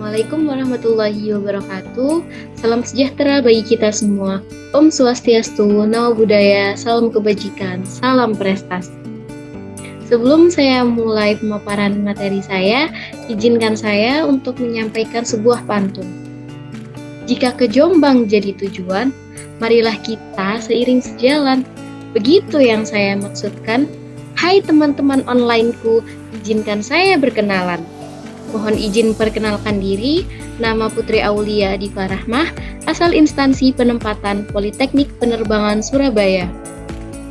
Assalamualaikum warahmatullahi wabarakatuh. Salam sejahtera bagi kita semua. Om Swastiastu, Namo Buddhaya, salam kebajikan, salam prestasi. Sebelum saya mulai pemaparan materi saya, izinkan saya untuk menyampaikan sebuah pantun. Jika ke Jombang jadi tujuan, marilah kita seiring sejalan. Begitu yang saya maksudkan. Hai teman-teman onlineku, izinkan saya berkenalan. Mohon izin perkenalkan diri, nama Putri Aulia Diva Rahmah, asal instansi penempatan Politeknik Penerbangan Surabaya.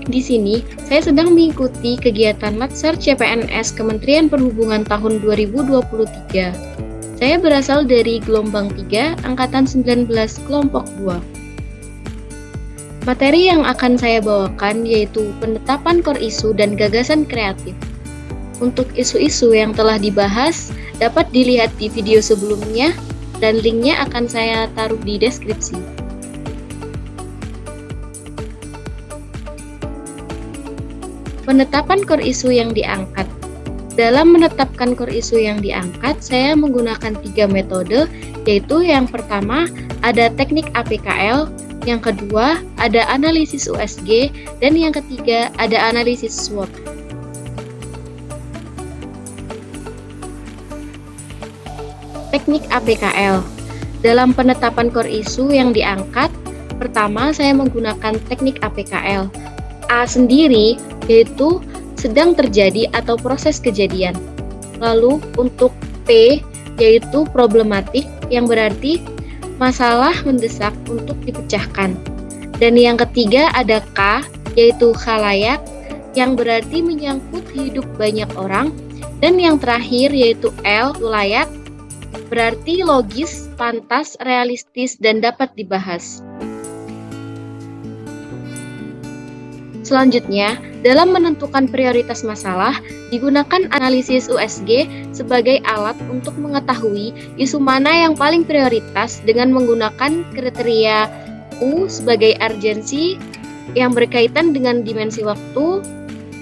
Di sini, saya sedang mengikuti kegiatan Latsar CPNS Kementerian Perhubungan tahun 2023. Saya berasal dari gelombang 3, Angkatan 19, kelompok 2. Materi yang akan saya bawakan yaitu penetapan core isu dan gagasan kreatif. Untuk isu-isu yang telah dibahas dapat dilihat di video sebelumnya dan linknya akan saya taruh di deskripsi. Penetapan core isu yang diangkat. Dalam menetapkan core isu yang diangkat, saya menggunakan 3 metode, yaitu yang pertama ada teknik APKL, yang kedua ada analisis USG, dan yang ketiga ada analisis SWOT. Teknik APKL. Dalam penetapan core isu yang diangkat, pertama saya menggunakan teknik APKL. A sendiri yaitu sedang terjadi atau proses kejadian. Lalu untuk P yaitu problematik yang berarti masalah mendesak untuk dipecahkan. Dan yang ketiga ada K yaitu khalayak yang berarti menyangkut hidup banyak orang. Dan yang terakhir yaitu L layak berarti logis, pantas, realistis, dan dapat dibahas. Selanjutnya, dalam menentukan prioritas masalah, digunakan analisis USG sebagai alat untuk mengetahui isu mana yang paling prioritas dengan menggunakan kriteria U sebagai urgensi yang berkaitan dengan dimensi waktu.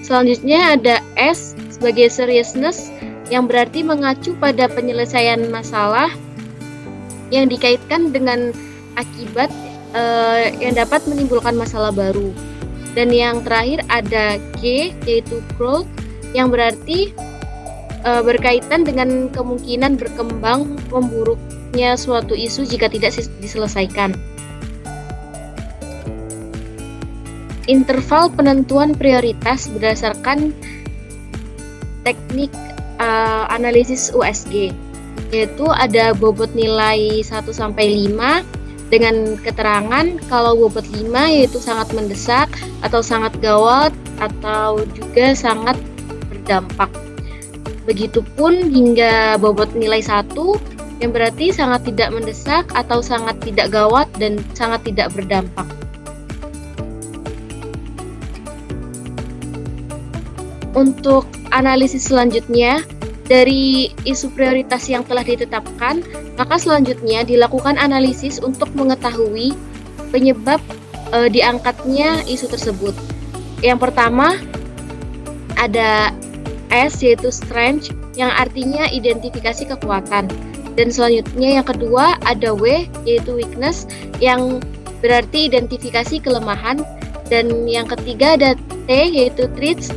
Selanjutnya ada S sebagai seriousness yang berarti mengacu pada penyelesaian masalah yang dikaitkan dengan akibat yang dapat menimbulkan masalah baru. Dan yang terakhir ada G yaitu growth yang berarti berkaitan dengan kemungkinan berkembang memburuknya suatu isu jika tidak diselesaikan. Interval penentuan prioritas berdasarkan teknik analisis USG, yaitu ada bobot nilai 1-5 dengan keterangan kalau bobot 5 yaitu sangat mendesak atau sangat gawat atau juga sangat berdampak. Begitupun hingga bobot nilai 1 yang berarti sangat tidak mendesak atau sangat tidak gawat dan sangat tidak berdampak. Untuk analisis selanjutnya, dari isu prioritas yang telah ditetapkan, maka selanjutnya dilakukan analisis untuk mengetahui penyebab diangkatnya isu tersebut. Yang pertama ada S yaitu strength yang artinya identifikasi kekuatan. Dan selanjutnya yang kedua ada W yaitu weakness yang berarti identifikasi kelemahan. Dan yang ketiga ada T yaitu threats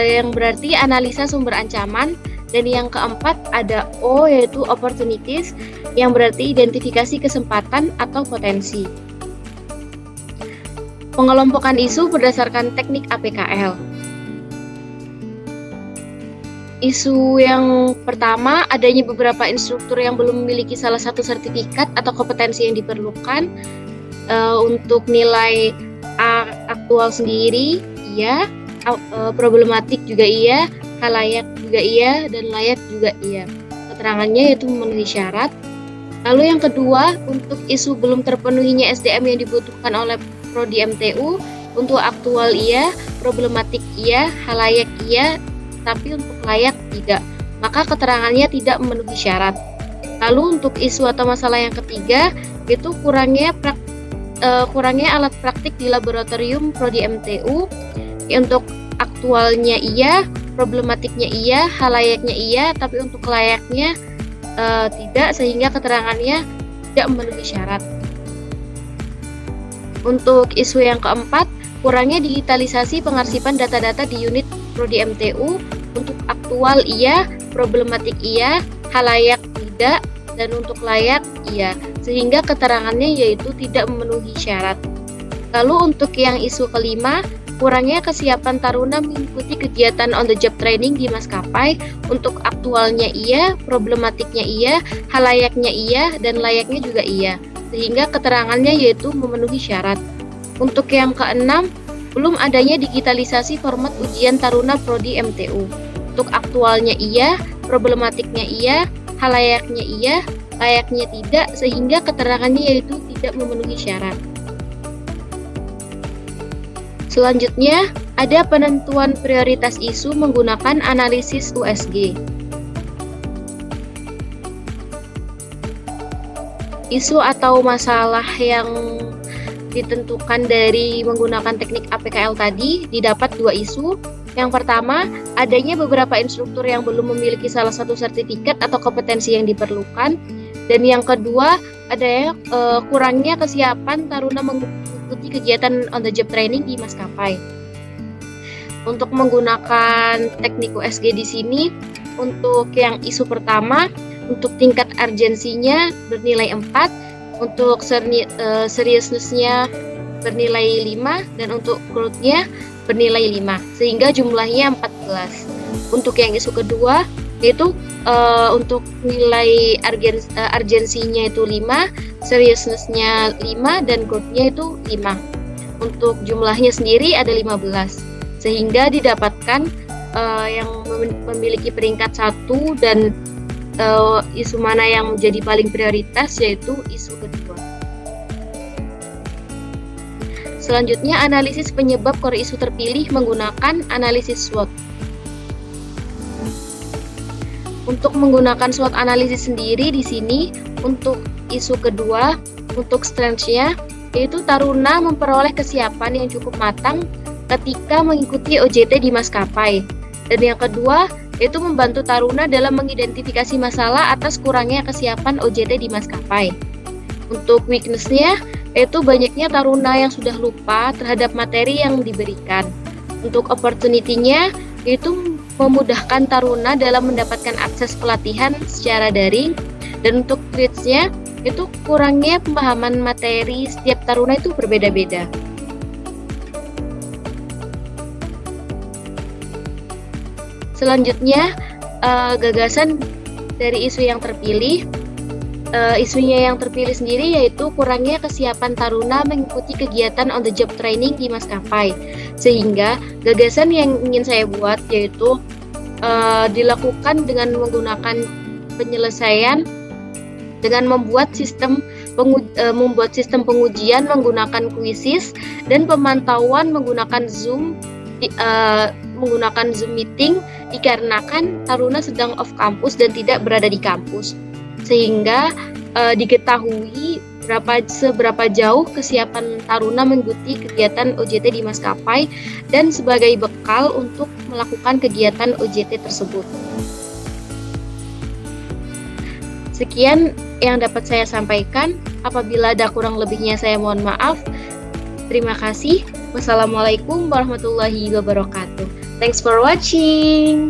yang berarti analisa sumber ancaman. Dan yang keempat ada O yaitu opportunities yang berarti identifikasi kesempatan atau potensi. Pengelompokan isu berdasarkan teknik APKL. Isu yang pertama adanya beberapa instruktur yang belum memiliki salah satu sertifikat atau kompetensi yang diperlukan. Untuk nilai A aktual sendiri iya, problematik juga iya, layak juga iya, dan layak juga iya. Keterangannya yaitu memenuhi syarat. Lalu yang kedua, untuk isu belum terpenuhinya SDM yang dibutuhkan oleh Prodi MTU, untuk aktual iya, problematik iya, halayak iya, tapi untuk layak tidak. Maka keterangannya tidak memenuhi syarat. Lalu untuk isu atau masalah yang ketiga, itu kurangnya alat praktik di laboratorium Prodi MTU. Untuk aktualnya iya, problematiknya iya, halayaknya iya, tapi untuk layaknya tidak, sehingga keterangannya tidak memenuhi syarat. Untuk isu yang keempat, kurangnya digitalisasi pengarsipan data-data di unit Prodi MTU. Untuk aktual iya, problematik iya, halayak tidak, dan untuk layak iya, sehingga keterangannya yaitu tidak memenuhi syarat. Lalu untuk yang isu kelima, kurangnya kesiapan taruna mengikuti kegiatan on the job training di maskapai. Untuk aktualnya iya, problematiknya iya, halayaknya iya, dan layaknya juga iya, sehingga keterangannya yaitu memenuhi syarat. Untuk yang keenam, belum adanya digitalisasi format ujian taruna Prodi MTU. Untuk aktualnya iya, problematiknya iya, halayaknya iya, layaknya tidak, sehingga keterangannya yaitu tidak memenuhi syarat. Selanjutnya, ada penentuan prioritas isu menggunakan analisis USG. Isu atau masalah yang ditentukan dari menggunakan teknik APKL tadi didapat dua isu. Yang pertama, adanya beberapa instruktur yang belum memiliki salah satu sertifikat atau kompetensi yang diperlukan. Dan yang kedua, adanya kurangnya kesiapan taruna mengikuti kegiatan on the job training di maskapai. Untuk menggunakan teknik USG di sini, untuk yang isu pertama, untuk tingkat urgensinya bernilai 4, untuk seriousness-nya bernilai 5, dan untuk growth-nya bernilai 5, sehingga jumlahnya 14. Untuk yang isu kedua, yaitu untuk nilai urgensinya itu 5, seriousness-nya 5, dan growth-nya itu 5. Untuk jumlahnya sendiri ada 15, sehingga didapatkan yang memiliki peringkat 1 dan isu mana yang menjadi paling prioritas, yaitu isu kedua. Selanjutnya, analisis penyebab core isu terpilih menggunakan analisis SWOT. Untuk menggunakan SWOT analisis sendiri di sini, untuk isu kedua, untuk strength-nya, yaitu taruna memperoleh kesiapan yang cukup matang ketika mengikuti OJT di maskapai. Dan yang kedua, yaitu membantu taruna dalam mengidentifikasi masalah atas kurangnya kesiapan OJT di maskapai. Untuk weakness-nya, yaitu banyaknya taruna yang sudah lupa terhadap materi yang diberikan. Untuk opportunity-nya, yaitu memudahkan taruna dalam mendapatkan akses pelatihan secara daring. Dan untuk threats-nya, itu kurangnya pemahaman materi setiap taruna itu berbeda-beda. Selanjutnya, gagasan dari isu yang terpilih. Isunya yang terpilih sendiri yaitu kurangnya kesiapan taruna mengikuti kegiatan on the job training di maskapai. Sehingga gagasan yang ingin saya buat yaitu dilakukan dengan menggunakan penyelesaian dengan membuat sistem pengujian menggunakan quizzes dan pemantauan menggunakan Zoom meeting dikarenakan taruna sedang off kampus dan tidak berada di kampus, sehingga diketahui seberapa jauh kesiapan taruna mengikuti kegiatan OJT di maskapai dan sebagai bekal untuk melakukan kegiatan OJT tersebut. Sekian yang dapat saya sampaikan. Apabila ada kurang lebihnya saya mohon maaf. Terima kasih. Wassalamualaikum warahmatullahi wabarakatuh. Thanks for watching.